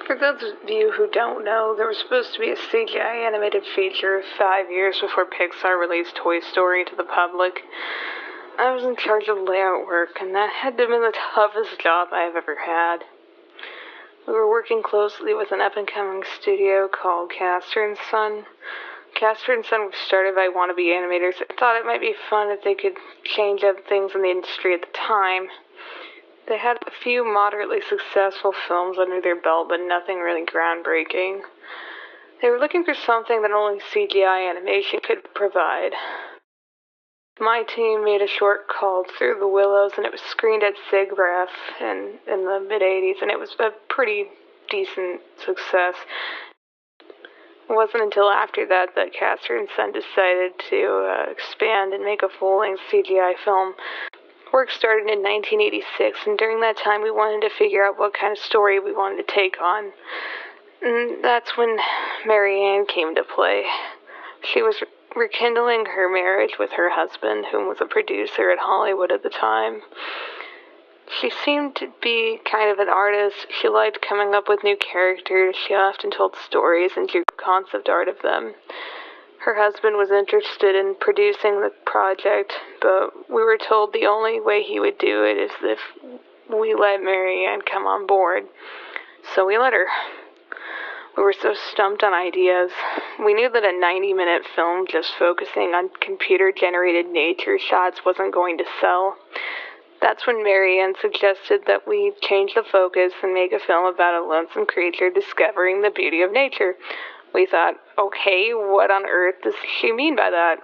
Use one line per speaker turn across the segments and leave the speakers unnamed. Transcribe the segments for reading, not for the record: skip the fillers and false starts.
For those of you who don't know, there was supposed to be a CGI animated feature 5 years before Pixar released Toy Story to the public. I was in charge of layout work, and that had to have been the toughest job I've ever had. We were working closely with an up-and-coming studio called Castor & Son. Castor & Son was started by wannabe animators that thought it might be fun if they could change up things in the industry at the time. They had a few moderately successful films under their belt, but nothing really groundbreaking. They were looking for something that only CGI animation could provide. My team made a short called Through the Willows, and it was screened at SIGGRAPH in the mid-'80s, and it was a pretty decent success. It wasn't until after that Castor & Son decided to expand and make a full-length CGI film. Work started in 1986, and during that time we wanted to figure out what kind of story we wanted to take on. And that's when Mary Ann came into play. She was rekindling her marriage with her husband, whom was a producer at Hollywood at the time. She seemed to be kind of an artist. She liked coming up with new characters. She often told stories and drew concept art of them. Her husband was interested in producing the project, but we were told the only way he would do it is if we let Mary Ann come on board. So we let her. We were so stumped on ideas. We knew that a 90-minute film just focusing on computer-generated nature shots wasn't going to sell. That's when Mary Ann suggested that we change the focus and make a film about a lonesome creature discovering the beauty of nature. We thought, okay, what on earth does she mean by that?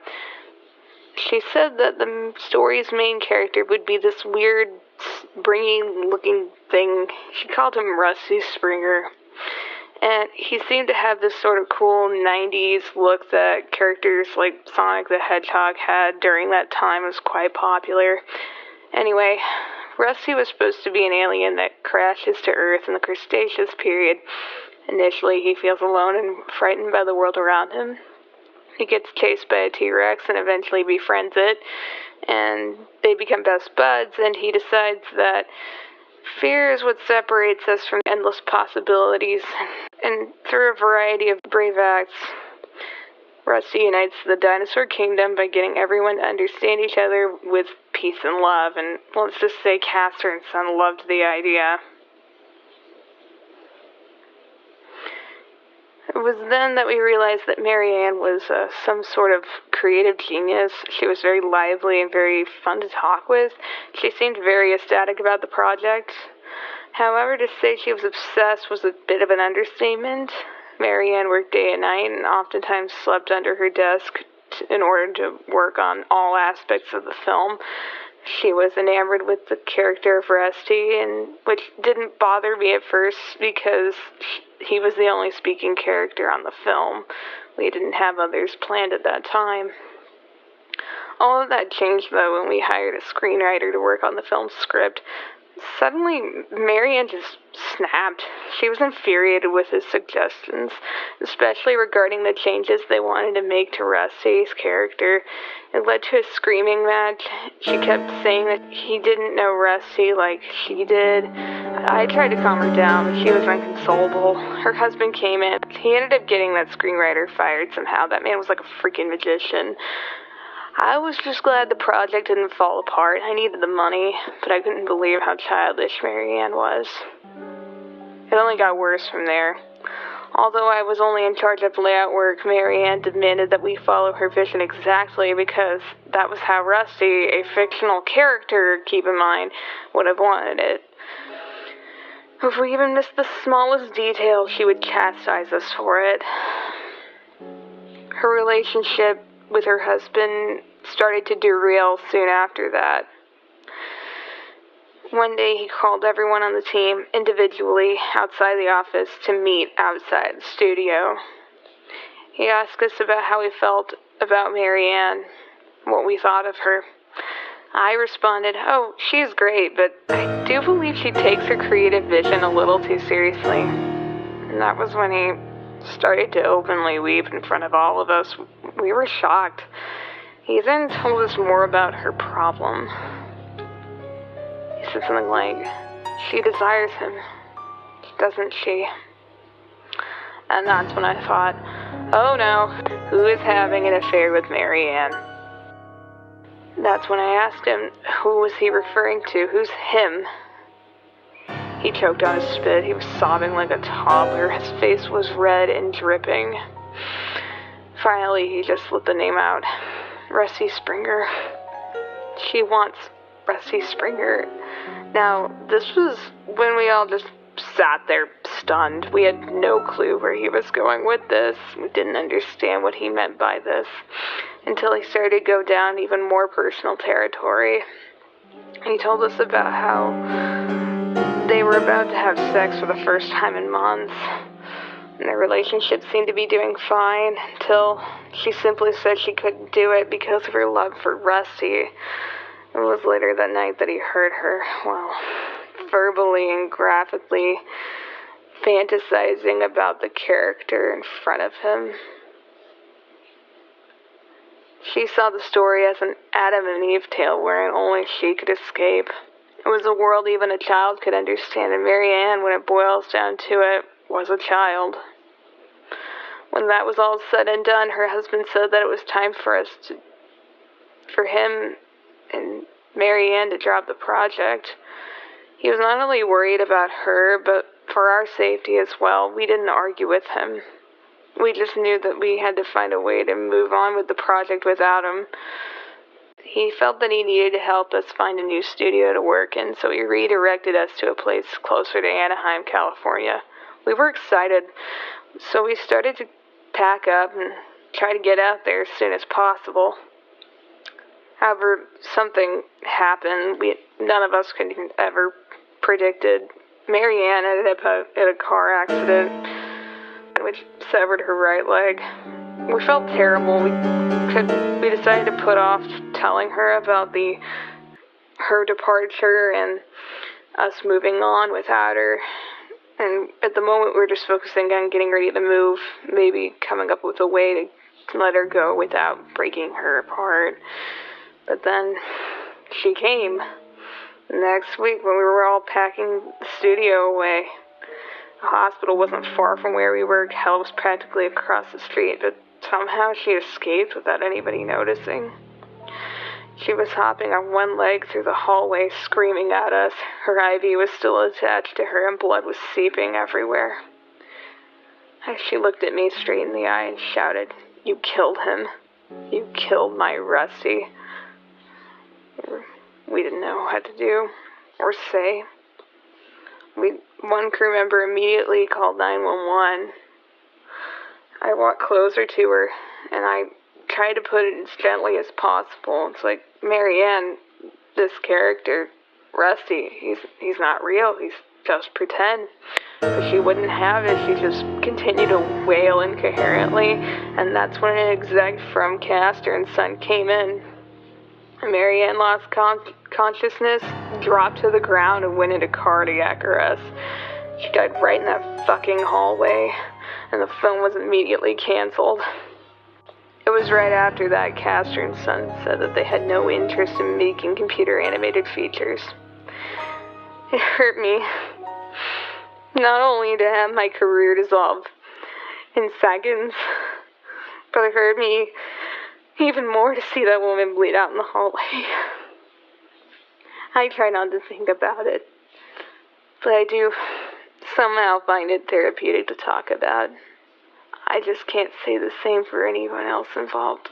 She said that the story's main character would be this weird, springy-looking thing. She called him Rusy Springer. And he seemed to have this sort of cool 90s look that characters like Sonic the Hedgehog had during that time. It was quite popular. Anyway, Rusty was supposed to be an alien that crashes to Earth in the Cretaceous period. Initially, he feels alone and frightened by the world around him. He gets chased by a T-Rex and eventually befriends it, and they become best buds, and he decides that fear is what separates us from endless possibilities, and through a variety of brave acts, Rusty unites the dinosaur kingdom by getting everyone to understand each other with peace and love, and let's just say Castor & Son loved the idea. It was then that we realized that Mary Ann was some sort of creative genius. She was very lively and very fun to talk with. She seemed very ecstatic about the project. However, to say she was obsessed was a bit of an understatement. Mary Ann worked day and night and oftentimes slept under her desk in order to work on all aspects of the film. She was enamored with the character of Rusty, and which didn't bother me at first because he was the only speaking character on the film. We didn't have others planned at that time. All of that changed, though, when we hired a screenwriter to work on the film's script. Suddenly, Mary Ann just snapped. She was infuriated with his suggestions, especially regarding the changes they wanted to make to Rusty's character. It led to a screaming match. She kept saying that he didn't know Rusty like she did. I tried to calm her down, but she was inconsolable. Her husband came in. He ended up getting that screenwriter fired somehow. That man was like a freaking magician. I was just glad the project didn't fall apart. I needed the money, but I couldn't believe how childish Mary Ann was. It only got worse from there. Although I was only in charge of layout work, Mary Ann demanded that we follow her vision exactly because that was how Rusty, a fictional character, keep in mind, would have wanted it. If we even missed the smallest detail, she would chastise us for it. Her relationship with her husband started to derail soon after that. One day he called everyone on the team individually outside the office to meet outside the studio. He asked us about how we felt about Mary Ann, what we thought of her. I responded, "Oh, she's great, but I do believe she takes her creative vision a little too seriously." And that was when he started to openly weep in front of all of us. We were shocked. He then told us more about her problem. He said something like, "She desires him, doesn't she?" And that's when I thought, oh no, who is having an affair with Mary Ann? That's when I asked him, who was he referring to? Who's him? He choked on his spit. He was sobbing like a toddler. His face was red and dripping. Finally, he just let the name out. Rusy Springer. She wants Rusy Springer. Now, this was when we all just sat there stunned. We had no clue where he was going with this. We didn't understand what he meant by this until he started to go down even more personal territory. He told us about how they were about to have sex for the first time in months, and their relationship seemed to be doing fine until she simply said she couldn't do it because of her love for Rusty. It was later that night that he heard her, well, verbally and graphically fantasizing about the character in front of him. She saw the story as an Adam and Eve tale wherein only she could escape. It was a world even a child could understand, and Mary Ann, when it boils down to it, was a child. When that was all said and done, her husband said that it was time for him and Mary Ann to drop the project. He was not only worried about her, but for our safety as well. We didn't argue with him. We just knew that we had to find a way to move on with the project without him. He felt that he needed to help us find a new studio to work in, so he redirected us to a place closer to Anaheim, California. We were excited, so we started to pack up and try to get out there as soon as possible. However, something happened none of us could ever predicted. Mary Ann ended up in a car accident, which severed her right leg. We felt terrible. We decided to put off telling her about her departure and us moving on without her. And at the moment, we were just focusing on getting ready to move, maybe coming up with a way to let her go without breaking her apart. But then she came. Next week, when we were all packing the studio away, the hospital wasn't far from where we were. Hell was practically across the street, but somehow she escaped without anybody noticing. She was hopping on one leg through the hallway, screaming at us. Her IV was still attached to her, and blood was seeping everywhere. She looked at me straight in the eye and shouted, "You killed him. You killed my Rusty." We didn't know what to do or say. One crew member immediately called 911. I walked closer to her, and I tried to put it as gently as possible. It's like, Mary Ann, this character, Rusty, he's not real. He's just pretend. But she wouldn't have it. She just continued to wail incoherently, and that's when an exec from Castor and Son came in. Mary Ann lost consciousness, dropped to the ground, and went into cardiac arrest. She died right in that fucking hallway, and the film was immediately canceled. It was right after that Castor and Son said that they had no interest in making computer animated features. It hurt me, not only to have my career dissolve in seconds, but it hurt me even more to see that woman bleed out in the hallway. I try not to think about it, but I do somehow find it therapeutic to talk about. I just can't say the same for anyone else involved.